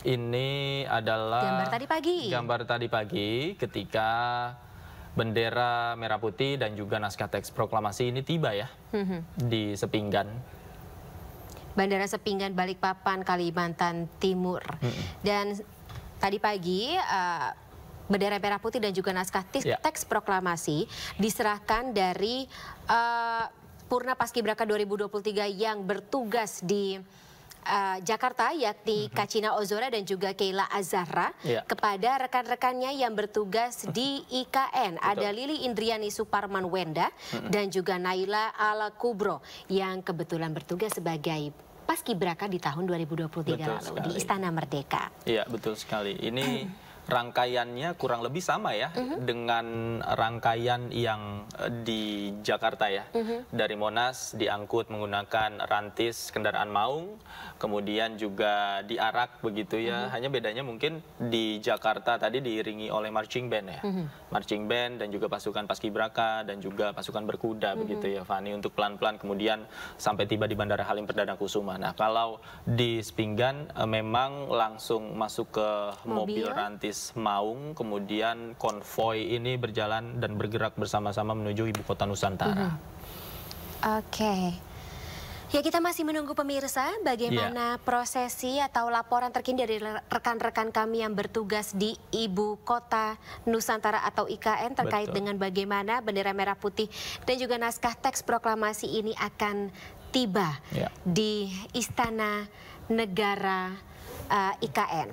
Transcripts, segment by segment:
Ini adalah gambar tadi pagi ketika bendera merah putih dan juga naskah teks proklamasi ini tiba ya di Sepinggan. Bandara Sepinggan, Balikpapan, Kalimantan Timur. Dan tadi pagi bendera merah putih dan juga naskah teks proklamasi diserahkan dari Purna Paskibraka 2023 yang bertugas di Jakarta, yakni Kacina Ozora dan juga Keila Azahra kepada rekan-rekannya yang bertugas di IKN. Ada Lili Indriani Suparman Wenda dan juga Naila Al Kubro yang kebetulan bertugas sebagai Paskibraka di tahun 2023 lalu di Istana Merdeka. Iya, betul sekali. Ini rangkaiannya kurang lebih sama ya dengan rangkaian yang di Jakarta ya. Dari Monas diangkut menggunakan rantis kendaraan maung, kemudian juga diarak begitu ya. Hanya bedanya mungkin di Jakarta tadi diiringi oleh marching band ya. Marching band dan juga pasukan Paskibraka dan juga pasukan berkuda begitu ya Fani, untuk pelan-pelan kemudian sampai tiba di Bandara Halim Perdana Kusuma. Nah, kalau di Sepinggan memang langsung masuk ke mobil rantis maung, kemudian konvoi ini berjalan dan bergerak bersama-sama menuju ibu kota Nusantara. Oke. Ya, kita masih menunggu pemirsa bagaimana prosesi atau laporan terkini dari rekan-rekan kami yang bertugas di ibu kota Nusantara atau IKN terkait dengan bagaimana bendera merah putih dan juga naskah teks proklamasi ini akan tiba di Istana Negara IKN.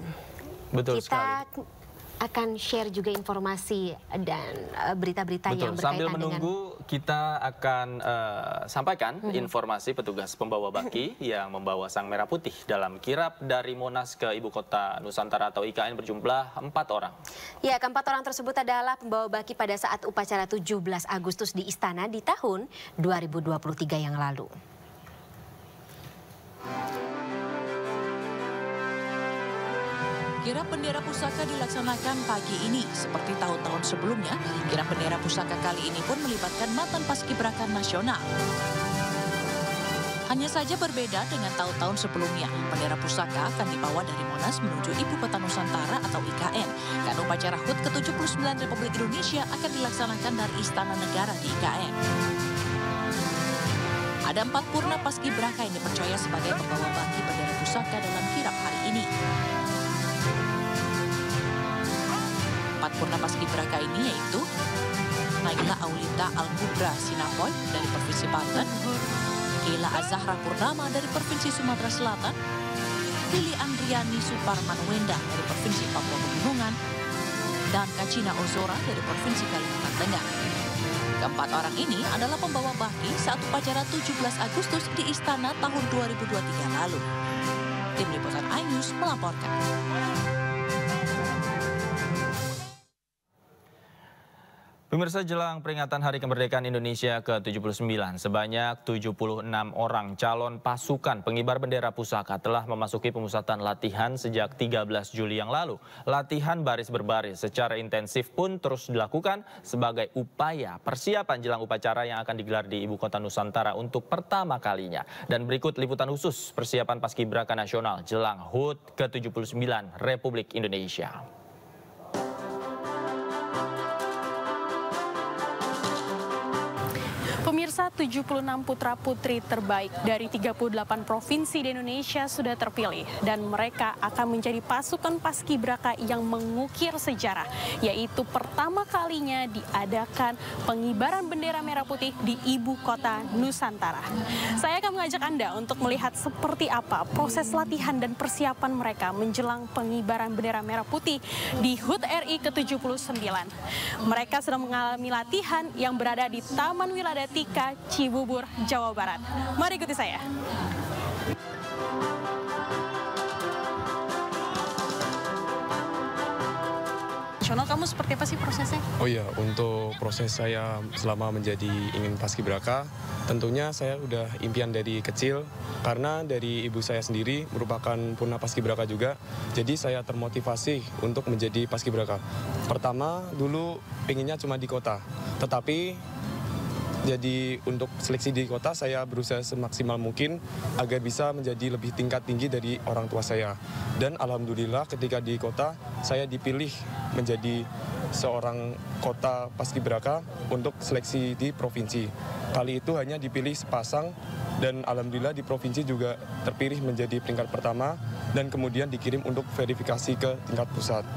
Betul kita sekali. Akan share juga informasi dan berita-berita yang berkaitan sambil menunggu dengan... kita akan sampaikan informasi petugas pembawa baki yang membawa sang merah putih dalam kirap dari Monas ke ibu kota Nusantara atau IKN berjumlah 4 orang. Ya, keempat orang tersebut adalah pembawa baki pada saat upacara 17 Agustus di Istana di tahun 2023 yang lalu. Kirap bendera pusaka dilaksanakan pagi ini. Seperti tahun-tahun sebelumnya, kirap bendera pusaka kali ini pun melibatkan mantan paskibraka nasional. Hanya saja berbeda dengan tahun-tahun sebelumnya. Bendera pusaka akan dibawa dari Monas menuju Ibu Kota Nusantara atau IKN. Karena upacara HUT ke-79 Republik Indonesia akan dilaksanakan dari Istana Negara di IKN. Ada 4 purna paskibraka yang dipercaya sebagai pembawa baki bendera pusaka dalam kirap hari ini. 4 purna paskibraka ini yaitu Naila Aulita Al-Kubra Sinapoy dari Provinsi Banten, Keila Azahra Purnama dari Provinsi Sumatera Selatan, Lili Andriani Suparman Wenda dari Provinsi Papua Pegunungan, dan Kacina Ozora dari Provinsi Kalimantan Tengah. Keempat orang ini adalah pembawa baki saat upacara 17 Agustus di Istana tahun 2023 lalu. Tim Liputan iNews melaporkan. Pemirsa, jelang peringatan Hari Kemerdekaan Indonesia ke-79, sebanyak 76 orang calon pasukan pengibar bendera pusaka telah memasuki pemusatan latihan sejak 13 Juli yang lalu. Latihan baris berbaris secara intensif pun terus dilakukan sebagai upaya persiapan jelang upacara yang akan digelar di Ibu Kota Nusantara untuk pertama kalinya. Dan berikut liputan khusus persiapan Paskibraka Nasional jelang HUT ke-79 Republik Indonesia. Pemirsa, 76 putra-putri terbaik dari 38 provinsi di Indonesia sudah terpilih dan mereka akan menjadi pasukan paskibraka yang mengukir sejarah, yaitu pertama kalinya diadakan pengibaran bendera merah putih di Ibu Kota Nusantara. Saya akan mengajak Anda untuk melihat seperti apa proses latihan dan persiapan mereka menjelang pengibaran bendera merah putih di HUT RI ke-79. Mereka sedang mengalami latihan yang berada di Taman Wiladati Cibubur, Jawa Barat. Mari ikuti saya. Kamu seperti apa sih prosesnya? Oh iya, untuk proses saya selama menjadi ingin paskibraka, tentunya saya udah impian dari kecil, karena dari ibu saya sendiri merupakan purna paskibraka juga, jadi saya termotivasi untuk menjadi paskibraka. Pertama, dulu pinginnya cuma di kota, tetapi Jadi untuk seleksi di kota saya berusaha semaksimal mungkin agar bisa menjadi lebih tingkat tinggi dari orang tua saya. Dan alhamdulillah ketika di kota saya dipilih menjadi seorang kota paskibraka untuk seleksi di provinsi. Kali itu hanya dipilih sepasang dan alhamdulillah di provinsi juga terpilih menjadi peringkat pertama dan kemudian dikirim untuk verifikasi ke tingkat pusat.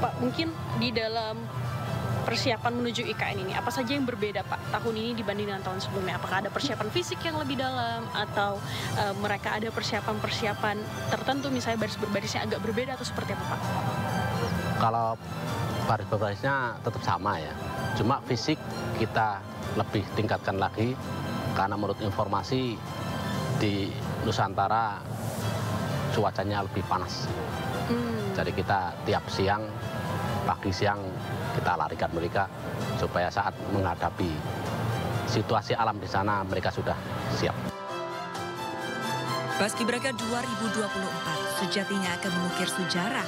Pak, mungkin di dalam persiapan menuju IKN ini, apa saja yang berbeda Pak tahun ini dibanding dengan tahun sebelumnya? Apakah ada persiapan fisik yang lebih dalam atau mereka ada persiapan-persiapan tertentu misalnya baris berbarisnya agak berbeda atau seperti apa Pak? Kalau baris berbarisnya tetap sama ya, cuma fisik kita lebih tingkatkan lagi karena menurut informasi di Nusantara cuacanya lebih panas. Jadi kita tiap siang, pagi siang kita larikan mereka supaya saat menghadapi situasi alam di sana mereka sudah siap. Paskibraka 2024 sejatinya akan mengukir sejarah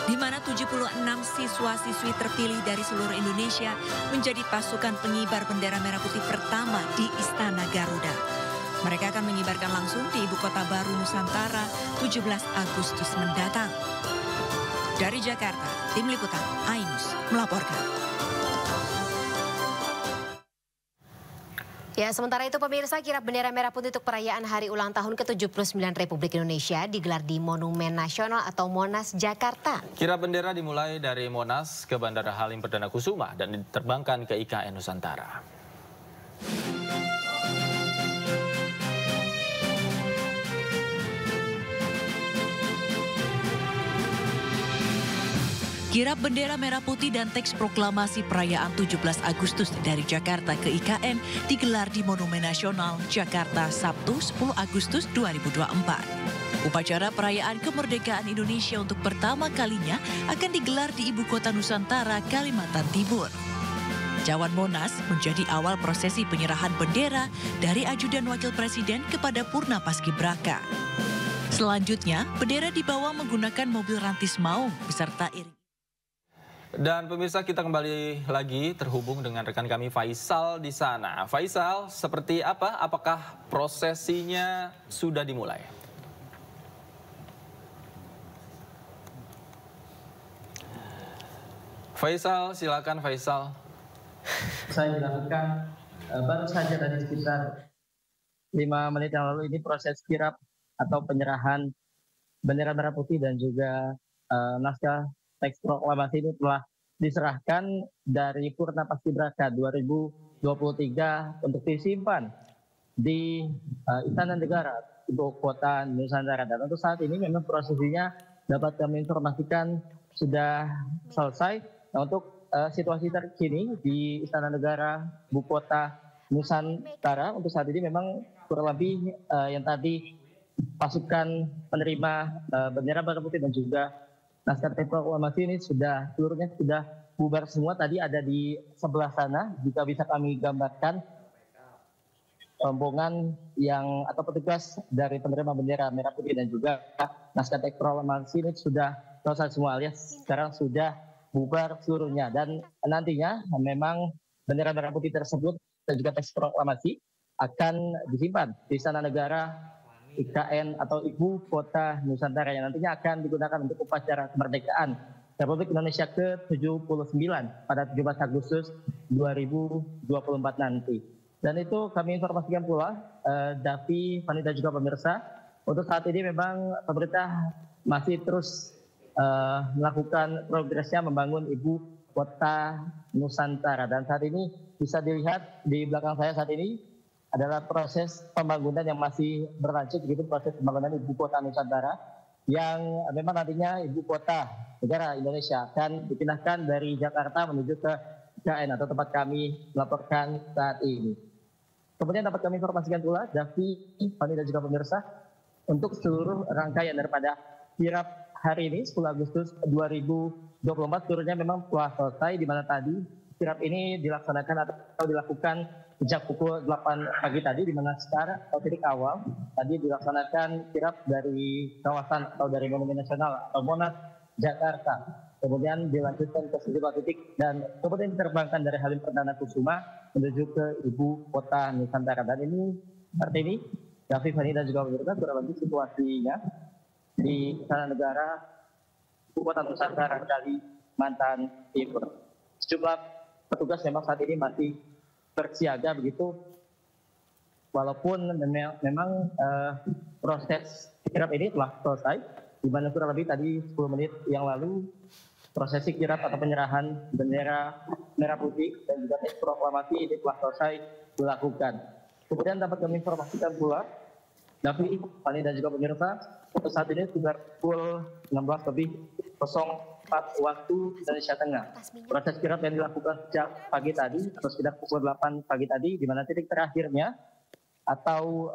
di mana 76 siswa-siswi terpilih dari seluruh Indonesia menjadi pasukan pengibar bendera merah putih pertama di Istana Garuda. Mereka akan mengibarkan langsung di Ibu Kota Baru Nusantara 17 Agustus mendatang. Dari Jakarta, Tim Liputan iNews melaporkan. Ya, sementara itu pemirsa, kirap bendera merah putih untuk perayaan hari ulang tahun ke-79 Republik Indonesia digelar di Monumen Nasional atau Monas, Jakarta. Kirap bendera dimulai dari Monas ke Bandara Halim Perdana Kusuma dan diterbangkan ke IKN Nusantara. Kirap bendera merah putih dan teks proklamasi perayaan 17 Agustus dari Jakarta ke IKN digelar di Monumen Nasional, Jakarta, Sabtu 10 Agustus 2024. Upacara perayaan kemerdekaan Indonesia untuk pertama kalinya akan digelar di Ibu Kota Nusantara, Kalimantan Timur. Cawan Monas menjadi awal prosesi penyerahan bendera dari ajudan wakil presiden kepada Purna Paskibraka. Selanjutnya, bendera dibawa menggunakan mobil rantis maung beserta iring. Dan pemirsa, kita kembali lagi terhubung dengan rekan kami Faisal di sana. Faisal, seperti apa? Apakah prosesinya sudah dimulai? Faisal, silakan Faisal. Saya dilakukan baru saja tadi sekitar 5 menit yang lalu ini proses kirap atau penyerahan bendera merah putih dan juga naskah teks proklamasi ini telah diserahkan dari Purna Paskibraka 2023 untuk disimpan di Istana Negara, Ibu Kota Nusantara. Dan untuk saat ini memang prosesinya dapat kami informasikan sudah selesai. Nah, untuk situasi terkini di Istana Negara, Ibu Kota Nusantara, untuk saat ini memang kurang lebih yang tadi pasukan penerima bendera merah putih dan juga naskah teks proklamasi ini sudah seluruhnya sudah bubar semua. Tadi ada di sebelah sana, jika bisa kami gambarkan rombongan yang atau petugas dari penerima bendera merah putih dan juga naskah teks proklamasi ini sudah selesai semua, alias sekarang sudah bubar seluruhnya. Dan nantinya memang bendera merah putih tersebut dan juga teks proklamasi akan disimpan di Istana Negara IKN atau Ibu Kota Nusantara yang nantinya akan digunakan untuk upacara kemerdekaan Republik Indonesia ke-79 pada 17 Agustus 2024 nanti. Dan itu kami informasikan pula, Davi, Vanita juga pemirsa, untuk saat ini memang pemerintah masih terus melakukan progresnya membangun Ibu Kota Nusantara. Dan saat ini bisa dilihat di belakang saya saat ini adalah proses pembangunan yang masih berlanjut, begitu proses pembangunan Ibu Kota Nusantara yang memang nantinya Ibu Kota Negara Indonesia akan dipindahkan dari Jakarta menuju ke IKN atau tempat kami melaporkan saat ini. Kemudian dapat kami informasikan pula, Davi, Fani dan juga pemirsa, untuk seluruh rangkaian daripada kirap hari ini 10 Agustus 2024 seluruhnya memang telah selesai, di mana tadi kirap ini dilaksanakan atau dilakukan sejak pukul 8 pagi tadi, di mana sekarang atau titik awal tadi dilaksanakan kirap dari kawasan atau dari Monumen Nasional atau Monas Jakarta. Kemudian dilanjutkan ke sejumlah titik dan kemudian diterbangkan dari Halim Perdana Kusuma menuju ke ibu kota Nusantara. Dan ini seperti ini, Davi, Fani dan juga pemirsa, kurang lebih situasinya di Istana Negara ibu kota Nusantara Kalimantan Timur. Sejumlah petugas memang saat ini masih bersiaga begitu, walaupun memang proses kirap ini telah selesai, di mana kurang lebih tadi 10 menit yang lalu prosesi kirap atau penyerahan bendera merah putih dan juga teks proklamasi ini telah selesai dilakukan. Kemudian dapat kami informasikan pula, Davi, Fani dan juga pemirsa, untuk saat ini sudah pukul 16:04 waktu Indonesia Tengah. Proses kirap yang dilakukan sejak pagi tadi atau sekitar pukul 8 pagi tadi, di mana titik terakhirnya atau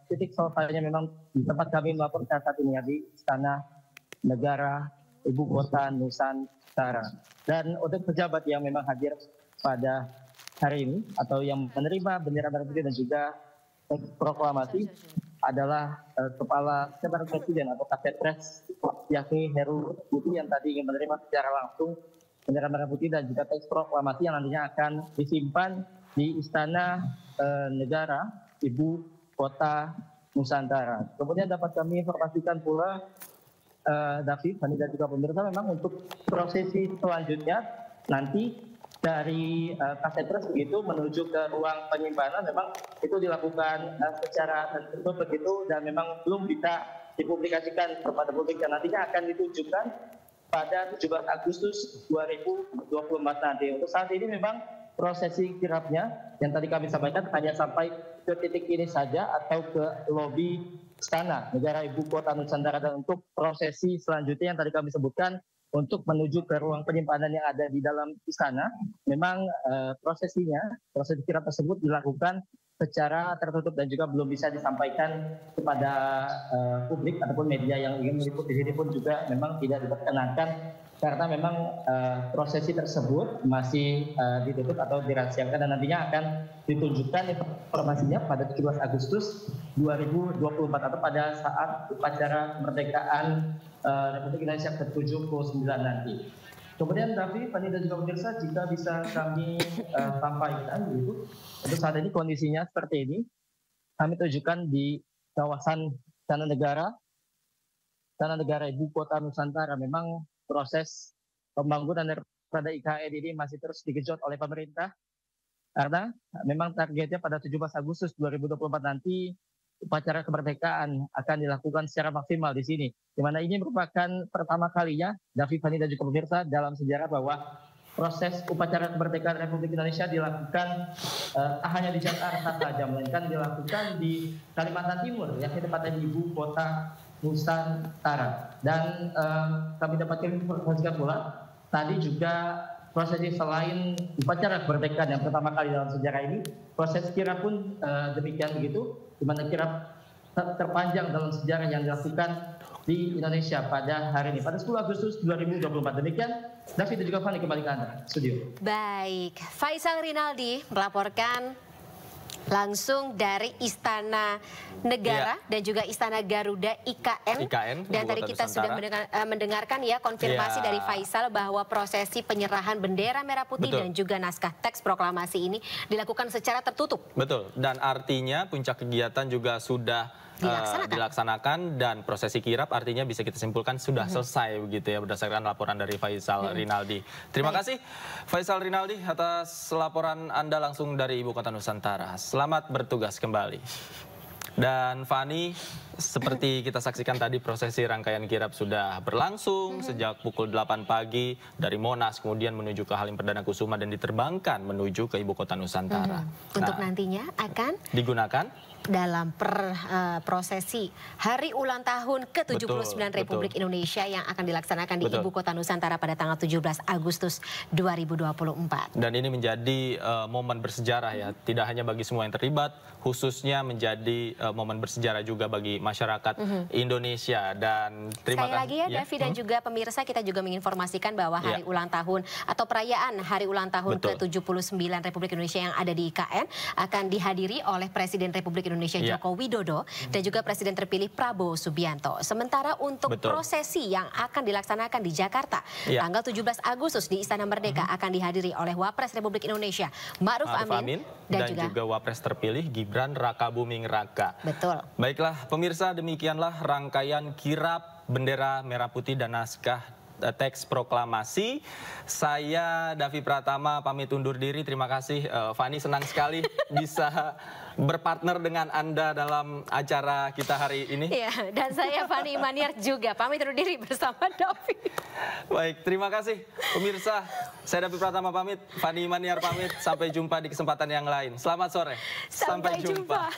titik selesainya memang di tempat kami melaporkan saat ini di Istana Negara Ibu Kota Nusantara. Dan untuk pejabat yang memang hadir pada hari ini atau yang menerima bendera merah putih dan juga teks proklamasi adalah Kepala Sekretariat Presiden atau Kapolres, yakni Heru Budi, yang tadi ingin menerima secara langsung bendera merah putih dan juga teks proklamasi yang nantinya akan disimpan di Istana Negara Ibu Kota Nusantara. Kemudian dapat kami informasikan pula, David, Fani dan juga pemirsa, memang untuk prosesi selanjutnya nanti dari Kapolres begitu menuju ke ruang penyimpanan memang itu dilakukan secara tertutup begitu dan memang belum bisa dipublikasikan kepada publik dan nantinya akan ditunjukkan pada 17 Agustus 2024 nanti. Untuk saat ini memang prosesi kirapnya yang tadi kami sampaikan hanya sampai ke titik ini saja atau ke lobi Istana Negara Ibu Kota Nusantara, dan untuk prosesi selanjutnya yang tadi kami sebutkan untuk menuju ke ruang penyimpanan yang ada di dalam istana, memang proses kirap tersebut dilakukan secara tertutup dan juga belum bisa disampaikan kepada publik ataupun media yang ingin meliput di sini pun juga memang tidak diperkenankan karena memang prosesi tersebut masih ditutup atau dirahasiakan dan nantinya akan ditunjukkan informasinya pada 17 Agustus 2024 atau pada saat upacara kemerdekaan Republik Indonesia ke-79 nanti. Kemudian Davi, Fani dan juga pemirsa, jika bisa kami sampaikan begitu, untuk saat ini kondisinya seperti ini. Kami tunjukkan di kawasan Istana Negara Ibu Kota Nusantara. Memang proses pembangunan daripada IKN ini masih terus digenjot oleh pemerintah karena memang targetnya pada 17 Agustus 2024 nanti upacara kemerdekaan akan dilakukan secara maksimal di sini, di mana ini merupakan pertama kalinya, Davi, Fani dan juga pemirsa, dalam sejarah bahwa proses upacara kemerdekaan Republik Indonesia dilakukan tak hanya di Jakarta saja, melainkan dilakukan di Kalimantan Timur, yakni tepatnya di Ibu Kota Nusantara. Dan kami dapatkan informasi pula tadi juga prosesi selain upacara kemerdekaan yang pertama kali dalam sejarah ini, proses kirap pun demikian begitu, di mana kirap terpanjang dalam sejarah yang dilakukan di Indonesia pada hari ini, pada 10 Agustus 2024. Demikian, David dan juga Fani, kembali ke Anda, studio. Baik, Faisal Rinaldi melaporkan langsung dari Istana Negara dan juga Istana Garuda IKN. Dan tadi kita sudah mendengarkan ya konfirmasi dari Faisal bahwa prosesi penyerahan bendera merah putih dan juga naskah teks proklamasi ini dilakukan secara tertutup. Betul, dan artinya puncak kegiatan juga sudah dilaksanakan dan prosesi kirap artinya bisa kita simpulkan sudah selesai begitu ya, berdasarkan laporan dari Faisal Rinaldi. Terima kasih Faisal Rinaldi atas laporan Anda langsung dari Ibu Kota Nusantara. Selamat bertugas kembali. Dan Fani, seperti kita saksikan tadi, prosesi rangkaian kirap sudah berlangsung sejak pukul 8 pagi dari Monas, kemudian menuju ke Halim Perdana Kusuma dan diterbangkan menuju ke Ibu Kota Nusantara. Untuk nantinya akan digunakan dalam prosesi Hari Ulang Tahun ke-79 Republik Indonesia yang akan dilaksanakan di Ibu Kota Nusantara pada tanggal 17 Agustus 2024. Dan ini menjadi momen bersejarah ya, tidak hanya bagi semua yang terlibat, khususnya menjadi momen bersejarah juga bagi masyarakat Indonesia. Dan terima kasih. Sekali lagi ya, Davi dan juga pemirsa, kita juga menginformasikan bahwa Hari Ulang Tahun atau perayaan Hari Ulang Tahun ke-79 Republik Indonesia yang ada di IKN akan dihadiri oleh Presiden Republik Indonesia Indonesia Joko Widodo dan juga Presiden terpilih Prabowo Subianto. Sementara untuk prosesi yang akan dilaksanakan di Jakarta tanggal 17 Agustus di Istana Merdeka akan dihadiri oleh Wapres Republik Indonesia Ma'ruf Amin dan juga Wapres terpilih Gibran Rakabuming Raka. Betul. Baiklah pemirsa, demikianlah rangkaian kirap bendera merah putih dan naskah teks proklamasi. Saya Davi Pratama pamit undur diri. Terima kasih Fani, senang sekali bisa berpartner dengan Anda dalam acara kita hari ini. Iya, dan saya Fani Imaniar juga pamit undur diri bersama Davi. Baik, terima kasih pemirsa. Saya Davi Pratama pamit, Fani Imaniar pamit. Sampai jumpa di kesempatan yang lain. Selamat sore. Sampai jumpa.